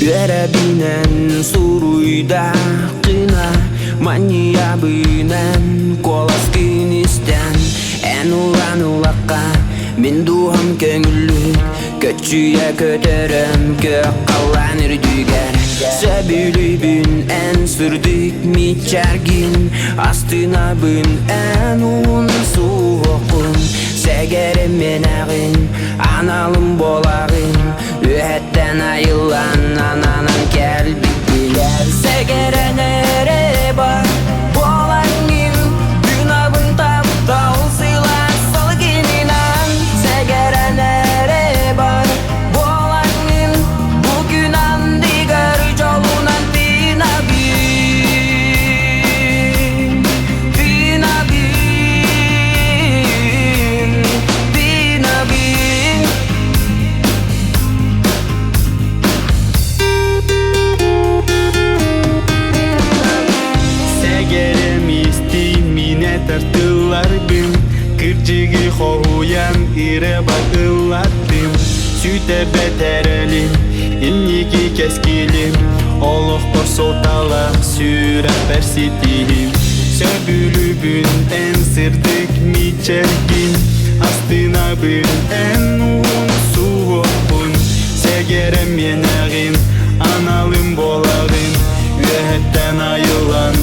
Yörebinen suruyda qina Manya binen kolaskinisten En ulan ulaqqa Min duham köngüllü Kötçüye köterem Kök qallan ürdüger Söbülü bün en sırdık miçergin Astına bün en un suğun Segerim menağın Analım bolağın Ühetten ayılan Ananın kelbi biler Segere nere var Bolağın Günabın tapta Ulsılar salgininan Segere nere var Bolağın Bugün andigar Jolunan binabin Binabin Binabin Segerem istimine tartılar bim Kırcıgı hoyan ire bakıladım Süte beterelim İlniki keskilim Oluq borsoltalaq sürep bersitihim Söbülü bün en sırdık miçergin Astına bün en un suğun Segerem yenağın Analım bolağın Ühetten ayılan